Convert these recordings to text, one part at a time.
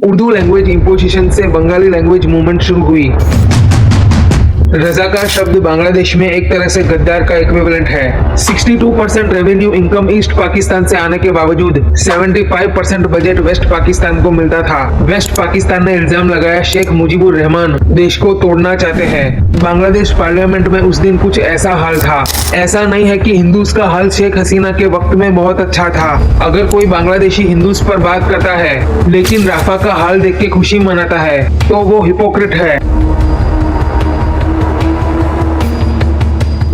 Urdu language imposition से Bengali language movement शुरू हुई। रजाकार शब्द बांग्लादेश में एक तरह से गद्दार का इक्विवेलेंट है। 62% रेवेन्यू इनकम ईस्ट पाकिस्तान से आने के बावजूद 75% बजट वेस्ट पाकिस्तान को मिलता था। वेस्ट पाकिस्तान ने इल्जाम लगाया शेख मुजीबुर रहमान देश को तोड़ना चाहते हैं। बांग्लादेश पार्लियामेंट में उस दिन कुछ ऐसा हाल था। ऐसा नहीं है कि हिंदूज का हाल शेख हसीना के वक्त में बहुत अच्छा था। अगर कोई बांग्लादेशी हिंदूज पर बात करता है लेकिन राफा का हाल देख के खुशी मनाता है तो वो हिपोक्रेट है।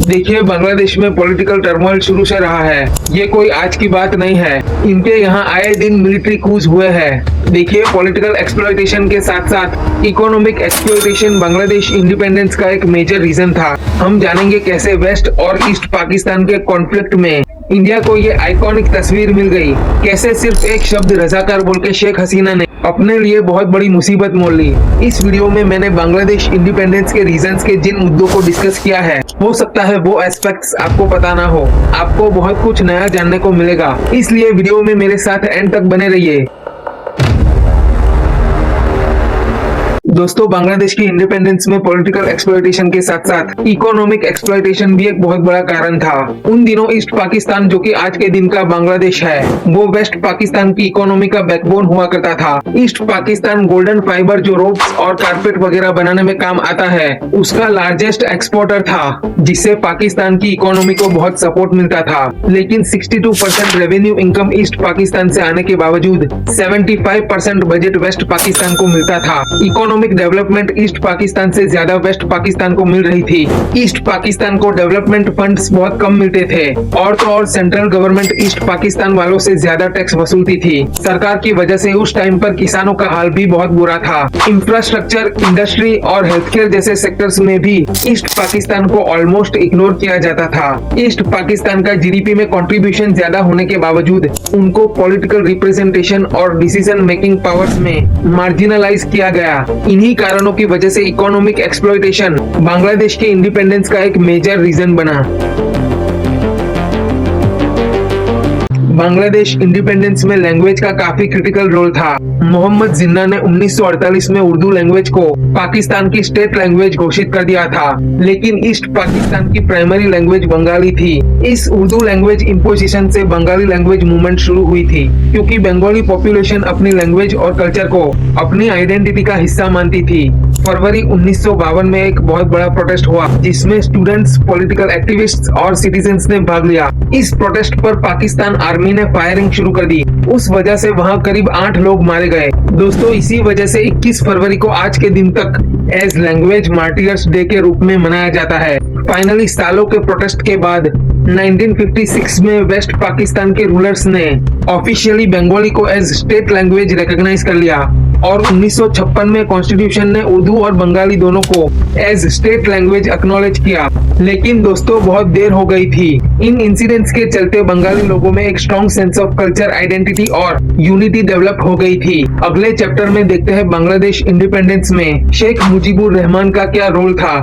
देखिए, बांग्लादेश में पॉलिटिकल टर्मोइल शुरू से रहा है। ये कोई आज की बात नहीं है। इनके यहाँ आए दिन मिलिट्री कूच हुए हैं। देखिए, पॉलिटिकल एक्सप्लॉयटेशन के साथ साथ इकोनॉमिक एक्सप्लॉयटेशन बांग्लादेश इंडिपेंडेंस का एक मेजर रीजन था। हम जानेंगे कैसे वेस्ट और ईस्ट पाकिस्तान के कॉन्फ्लिक्ट में इंडिया को ये आइकॉनिक तस्वीर मिल गई। कैसे सिर्फ एक शब्द रजाकार बोल के शेख हसीना ने अपने लिए बहुत बड़ी मुसीबत मोल ली। इस वीडियो में मैंने बांग्लादेश इंडिपेंडेंस के रीजंस के जिन मुद्दों को डिस्कस किया है, हो सकता है वो एस्पेक्ट्स आपको पता ना हो। आपको बहुत कुछ नया जानने को मिलेगा, इसलिए वीडियो में मेरे साथ एंड तक बने रहिए। दोस्तों, बांग्लादेश की इंडिपेंडेंस में पॉलिटिकल एक्सप्लॉयटेशन के साथ साथ इकोनॉमिक एक्सप्लॉयटेशन भी एक बहुत बड़ा कारण था। उन दिनों ईस्ट पाकिस्तान, जो कि आज के दिन का बांग्लादेश है, वो वेस्ट पाकिस्तान की इकोनॉमी का बैकबोन हुआ करता था। ईस्ट पाकिस्तान गोल्डन फाइबर, जो रोप्स और कारपेट वगैरह बनाने में काम आता है, उसका लार्जेस्ट एक्सपोर्टर था, जिससे पाकिस्तान की इकोनॉमी को बहुत सपोर्ट मिलता था। लेकिन 62% रेवेन्यू इनकम ईस्ट पाकिस्तान से आने के बावजूद 75% बजट वेस्ट पाकिस्तान को मिलता था। इकोनॉमिक डेवलपमेंट ईस्ट पाकिस्तान से ज्यादा वेस्ट पाकिस्तान को मिल रही थी। ईस्ट पाकिस्तान को डेवलपमेंट फंड्स बहुत कम मिलते थे और तो और सेंट्रल गवर्नमेंट ईस्ट पाकिस्तान वालों से ज्यादा टैक्स वसूलती थी। सरकार की वजह से उस टाइम पर किसानों का हाल भी बहुत बुरा था। इंफ्रास्ट्रक्चर, इंडस्ट्री और हेल्थ केयर जैसे सेक्टर्स में भी ईस्ट पाकिस्तान को ऑलमोस्ट इग्नोर किया जाता था। ईस्ट पाकिस्तान का जीडीपी में कंट्रीब्यूशन ज्यादा होने के बावजूद उनको पॉलिटिकल रिप्रेजेंटेशन और डिसीजन मेकिंग पावर्स में मार्जिनलाइज किया गया। इन्हीं कारणों की वजह से इकोनॉमिक एक्सप्लॉयटेशन बांग्लादेश के इंडिपेंडेंस का एक मेजर रीजन बना। बांग्लादेश इंडिपेंडेंस में लैंग्वेज का काफी क्रिटिकल रोल था। मोहम्मद जिन्ना ने 1948 में उर्दू लैंग्वेज को पाकिस्तान की स्टेट लैंग्वेज घोषित कर दिया था, लेकिन ईस्ट पाकिस्तान की प्राइमरी लैंग्वेज बंगाली थी। इस उर्दू लैंग्वेज इम्पोजिशन से बंगाली लैंग्वेज मूवमेंट शुरू हुई थी, क्योंकि बंगाली पॉपुलेशन अपनी लैंग्वेज और कल्चर को अपनी आइडेंटिटी का हिस्सा मानती थी। फरवरी 1952 में एक बहुत बड़ा प्रोटेस्ट हुआ, जिसमें स्टूडेंट्स, पॉलिटिकल एक्टिविस्ट्स और सिटीजन्स ने भाग लिया। इस प्रोटेस्ट पर पाकिस्तान आर्मी ने फायरिंग शुरू कर दी। उस वजह से वहां करीब 8 लोग मारे गए। दोस्तों, इसी वजह से 21 फरवरी को आज के दिन तक एज लैंग्वेज मार्टियर्स डे के रूप में मनाया जाता है। फाइनली सालों के प्रोटेस्ट के बाद 1956 में वेस्ट पाकिस्तान के रूलर्स ने ऑफिशियली बंगाली को एज स्टेट लैंग्वेज रिकॉग्नाइज कर लिया और 1956 में कॉन्स्टिट्यूशन ने उर्दू और बंगाली दोनों को एज स्टेट लैंग्वेज एक्नॉलेज किया। लेकिन दोस्तों, बहुत देर हो गई थी। इन इंसिडेंट्स के चलते बंगाली लोगों में एक strong sense of culture, identity और यूनिटी डेवलप हो गई थी। अगले चैप्टर में देखते हैं बांग्लादेश इंडिपेंडेंस में शेख मुजीबुर रहमान का क्या रोल था।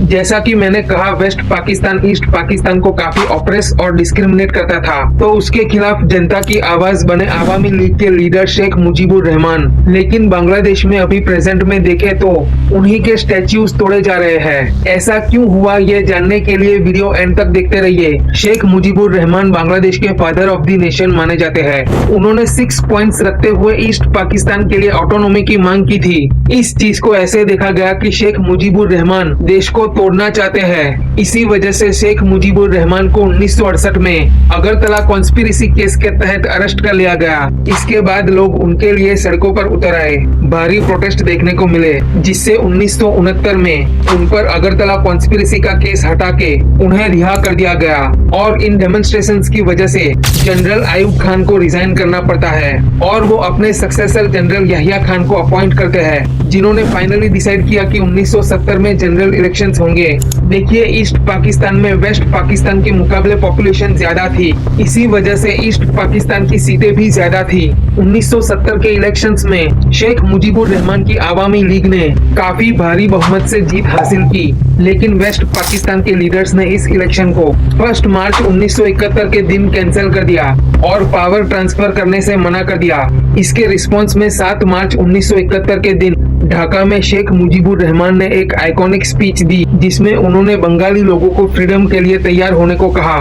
जैसा कि मैंने कहा, वेस्ट पाकिस्तान ईस्ट पाकिस्तान को काफी ऑप्रेस और डिस्क्रिमिनेट करता था, तो उसके खिलाफ जनता की आवाज बने आवामी लीग के लीडर शेख मुजीबुर रहमान। लेकिन बांग्लादेश में अभी प्रेजेंट में देखें तो उन्हीं के स्टैच्यूज तोड़े जा रहे हैं। ऐसा क्यों हुआ, ये जानने के लिए वीडियो एंड तक देखते रहिए। शेख मुजीबुर रहमान बांग्लादेश के फादर ऑफ द नेशन माने जाते हैं। उन्होंने 6 पॉइंट्स रखते हुए ईस्ट पाकिस्तान के लिए ऑटोनॉमी की मांग की थी। इस चीज को ऐसे देखा गया कि शेख मुजीबुर रहमान देश को तोड़ना चाहते हैं। इसी वजह से शेख मुजीबुर रहमान को 1968 में अगरतला कॉन्स्पिरेसी केस के तहत अरेस्ट कर लिया गया। इसके बाद लोग उनके लिए सड़कों पर उतर आए। भारी प्रोटेस्ट देखने को मिले, जिससे 1969 में उन पर अगरतला कॉन्स्पिरेसी का केस हटा के उन्हें रिहा कर दिया गया। और इन डेमोन्स्ट्रेशंस की वजह से जनरल आयूब खान को रिजाइन करना पड़ता है और वो अपने सक्सेसर जनरल यहिया खान को अपॉइंट करते हैं, जिन्होंने फाइनली डिसाइड किया कि 1970 में जनरल इलेक्शंस होंगे। देखिए, ईस्ट पाकिस्तान में वेस्ट पाकिस्तान के मुकाबले पॉपुलेशन ज्यादा थी, इसी वजह से ईस्ट पाकिस्तान की सीटें भी ज्यादा थी। 1970 के इलेक्शंस में शेख मुजीबुर रहमान की आवामी लीग ने काफी भारी बहुमत से जीत हासिल की। लेकिन वेस्ट पाकिस्तान के लीडर्स ने इस इलेक्शन को 1 मार्च 1971 के दिन कैंसिल कर दिया और पावर ट्रांसफर करने से मना कर दिया। इसके रिस्पॉन्स में 7 मार्च 1971 के दिन ढाका में शेख मुजीबुर रहमान ने एक आइकॉनिक स्पीच दी, जिसमें उन्होंने बंगाली लोगों को फ्रीडम के लिए तैयार होने को कहा।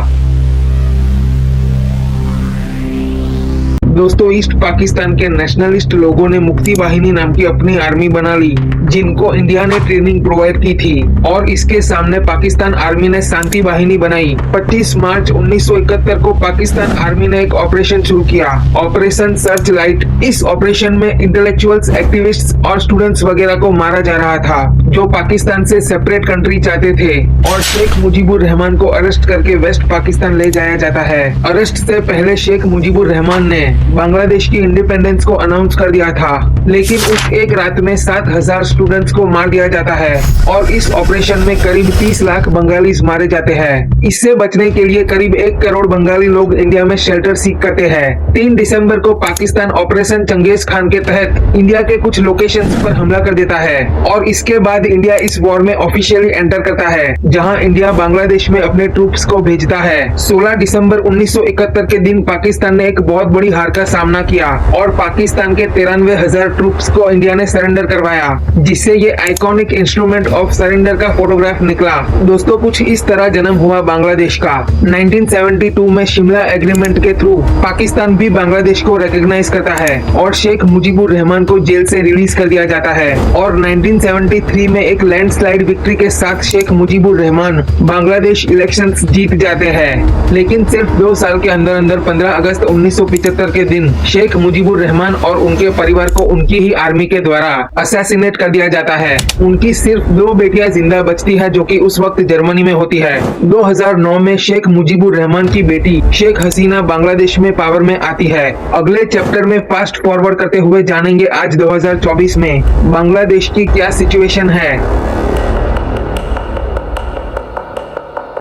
दोस्तों, ईस्ट पाकिस्तान के नेशनलिस्ट लोगों ने मुक्ति वाहिनी नाम की अपनी आर्मी बना ली, जिनको इंडिया ने ट्रेनिंग प्रोवाइड की थी, और इसके सामने पाकिस्तान आर्मी ने शांति वाहिनी बनाई। 25 मार्च 1971 को पाकिस्तान आर्मी ने एक ऑपरेशन शुरू किया, ऑपरेशन सर्च लाइट। इस ऑपरेशन में इंटेलेक्चुअल्स, एक्टिविस्ट्स और स्टूडेंट्स वगैरह को मारा जा रहा था, जो पाकिस्तान से सेपरेट कंट्री चाहते थे, और शेख मुजीबुर रहमान को अरेस्ट करके वेस्ट पाकिस्तान ले जाया जाता है। अरेस्ट से पहले शेख मुजीबुर रहमान ने बांग्लादेश की इंडिपेंडेंस को अनाउंस कर दिया था, लेकिन उस एक रात में 7000 स्टूडेंट्स को मार दिया जाता है, और इस ऑपरेशन में करीब 30 लाख बंगालीज मारे जाते हैं। इससे बचने के लिए करीब 1 करोड़ बंगाली लोग इंडिया में शेल्टर सीख करते हैं। 3 दिसंबर को पाकिस्तान ऑपरेशन चंगेज खान के तहत इंडिया के कुछ लोकेशंस पर हमला कर देता है, और इसके बाद इंडिया इस वॉर में ऑफिशियली एंटर करता है, जहां इंडिया बांग्लादेश में अपने ट्रूप्स को भेजता है। 16 दिसंबर 1971 के दिन पाकिस्तान ने एक बहुत बड़ी हार का सामना किया, और पाकिस्तान के 93,000 ट्रूप्स को इंडिया ने सरेंडर करवाया, जिससे ये आइकॉनिक इंस्ट्रूमेंट ऑफ सरेंडर का फोटोग्राफ निकला। दोस्तों, कुछ इस तरह जन्म हुआ बांग्लादेश का। 1972 में शिमला एग्रीमेंट के थ्रू पाकिस्तान भी बांग्लादेश को रिकॉग्नाइज करता है, और शेख मुजीबुर रहमान को जेल से रिलीज कर दिया जाता है, और 1973 में एक लैंडस्लाइड विक्ट्री के साथ शेख मुजीबुर रहमान बांग्लादेश इलेक्शंस जीत जाते हैं। लेकिन सिर्फ 2 साल के अंदर अंदर 15 अगस्त 1975 के दिन शेख मुजीबुर रहमान और उनके परिवार को उनकी ही आर्मी के द्वारा असैसिनेट कर दिया जाता है। उनकी सिर्फ 2 बेटियां जिंदा बचती है, जो कि उस वक्त जर्मनी में होती है। 2009 में शेख मुजीबुर रहमान की बेटी शेख हसीना बांग्लादेश में पावर में आती है। अगले चैप्टर में फास्ट फॉरवर्ड करते हुए जानेंगे आज 2024 में बांग्लादेश की क्या सिचुएशन है।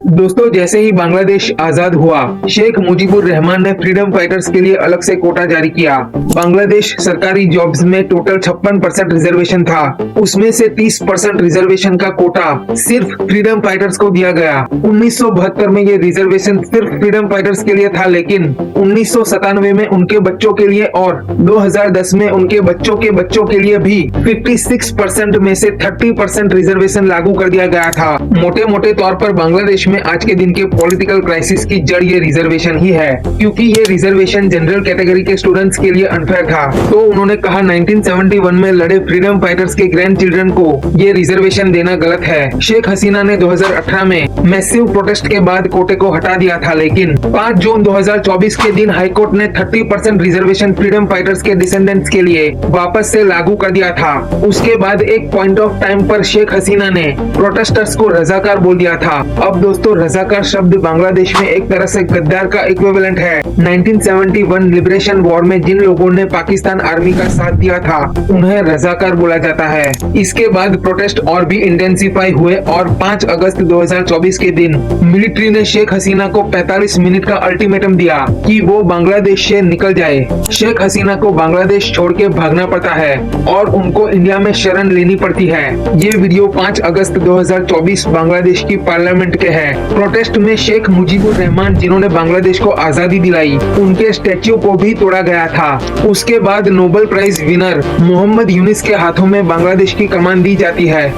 दोस्तों, जैसे ही बांग्लादेश आजाद हुआ, शेख मुजीबुर रहमान ने फ्रीडम फाइटर्स के लिए अलग से कोटा जारी किया। बांग्लादेश सरकारी जॉब्स में टोटल 56% रिजर्वेशन था, उसमें से 30% रिजर्वेशन का कोटा सिर्फ फ्रीडम फाइटर्स को दिया गया। 1972 में ये रिजर्वेशन सिर्फ फ्रीडम फाइटर्स के लिए था, लेकिन 1997 में उनके बच्चों के लिए और 2010 में उनके बच्चों के लिए भी 56% में से 30% रिजर्वेशन लागू कर दिया गया था। मोटे मोटे तौर पर बांग्लादेश में आज के दिन के पॉलिटिकल क्राइसिस की जड़ ये रिजर्वेशन ही है, क्योंकि ये रिजर्वेशन जनरल कैटेगरी के स्टूडेंट्स के लिए अनफेयर था। तो उन्होंने कहा 1971 में लड़े फ्रीडम फाइटर्स के ग्रैंड चिल्ड्रन को ये रिजर्वेशन देना गलत है। शेख हसीना ने 2018 में मैसिव प्रोटेस्ट के बाद कोटे को हटा दिया था, लेकिन 5 जून 2024 के दिन हाईकोर्ट ने 30% रिजर्वेशन फ्रीडम फाइटर्स के डिसेंडेंट्स के लिए वापस से लागू कर दिया था। उसके बाद एक पॉइंट ऑफ टाइम पर शेख हसीना ने प्रोटेस्टर्स को रजाकार बोल दिया था। अब दोस्तों, रजाकार शब्द बांग्लादेश में एक तरह से गद्दार का इक्विवेलेंट है। 1971 लिबरेशन वॉर में जिन लोगों ने पाकिस्तान आर्मी का साथ दिया था, उन्हें रजाकार बोला जाता है। इसके बाद प्रोटेस्ट और भी इंटेंसिफाई हुए, और 5 अगस्त 2024 के दिन मिलिट्री ने शेख हसीना को 45 मिनट का अल्टीमेटम दिया कि वो बांग्लादेश से निकल जाए। शेख हसीना को बांग्लादेश छोड़ के भागना पड़ता है, और उनको इंडिया में शरण लेनी पड़ती है। ये वीडियो 5 अगस्त 2024 बांग्लादेश की पार्लियामेंट के है। प्रोटेस्ट में शेख मुजीबुर रहमान, जिन्होंने बांग्लादेश को आजादी दिलाई, उनके स्टैच्यू को भी तोड़ा गया था। उसके बाद Nobel prize winner Muhammad Yunus के हाथों में बांग्लादेश की कमान दी जाती है।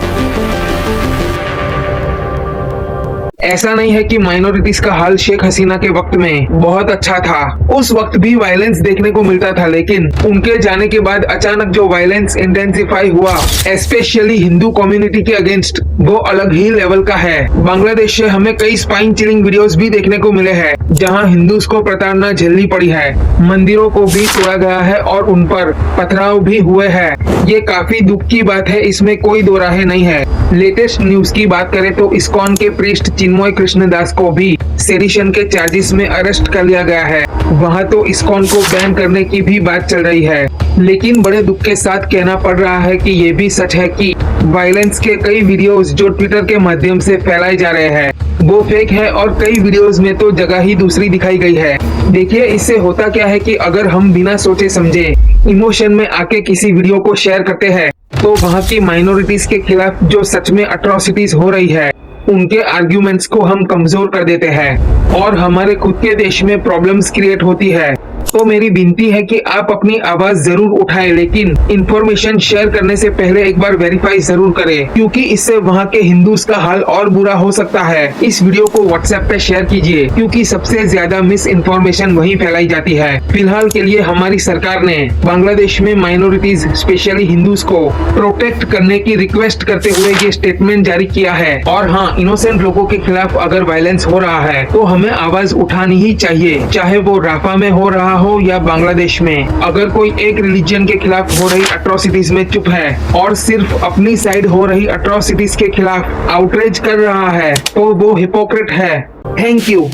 ऐसा नहीं है कि माइनॉरिटीज का हाल शेख हसीना के वक्त में बहुत अच्छा था। उस वक्त भी वायलेंस देखने को मिलता था, लेकिन उनके जाने के बाद अचानक जो वायलेंस इंटेंसिफाई हुआ, स्पेशली हिंदू कम्युनिटी के अगेंस्ट, वो अलग ही लेवल का है। बांग्लादेश से हमें कई स्पाइन चिलिंग वीडियोस भी देखने को मिले हैं, जहां हिंदूज को प्रताड़ना झेलनी पड़ी है, मंदिरों को भी तोड़ा गया है और उन पर पथराव भी हुए हैं। ये काफी दुख की बात है, इसमें कोई दो राहें नहीं है। लेटेस्ट न्यूज की बात करें तो इस्कॉन के प्रीस्ट चिन्मय कृष्णदास को भी सेडिशन के चार्जेस में अरेस्ट कर लिया गया है। वहां तो इस्कॉन को बैन करने की भी बात चल रही है, लेकिन बड़े दुख के साथ कहना पड़ रहा है कि ये भी सच है कि वायलेंस के कई वीडियोस जो ट्विटर के माध्यम से फैलाए जा रहे हैं वो फेक है, और कई वीडियोस में तो जगह ही दूसरी दिखाई गई है। देखिए, इससे होता क्या है कि अगर हम बिना सोचे समझे इमोशन में आके किसी वीडियो को शेयर करते हैं तो वहाँ की माइनॉरिटीज के खिलाफ जो सच में अट्रॉसिटीज हो रही है उनके आर्ग्यूमेंट्स को हम कमजोर कर देते हैं और हमारे खुद के देश में प्रॉब्लम्स क्रिएट होती है। तो मेरी विनती है कि आप अपनी आवाज जरूर उठाएं, लेकिन इंफॉर्मेशन शेयर करने से पहले एक बार वेरीफाई जरूर करें, क्योंकि इससे वहाँ के हिंदूज का हाल और बुरा हो सकता है। इस वीडियो को व्हाट्सएप पे शेयर कीजिए, क्योंकि सबसे ज्यादा मिस इन्फॉर्मेशन वहीं फैलाई जाती है। फिलहाल के लिए हमारी सरकार ने बांग्लादेश में माइनॉरिटीज स्पेशली हिंदूज को प्रोटेक्ट करने की रिक्वेस्ट करते हुए ये स्टेटमेंट जारी किया है। और हाँ, इनोसेंट लोगों के खिलाफ अगर वायलेंस हो रहा है तो हमें आवाज उठानी ही चाहिए, चाहे वो राफा में हो रहा हो या बांग्लादेश में। अगर कोई एक रिलीजन के खिलाफ हो रही अट्रॉसिटीज में चुप है और सिर्फ अपनी साइड हो रही अट्रॉसिटीज के खिलाफ आउटरीच कर रहा है तो वो हिपोक्रेट है। Thank you.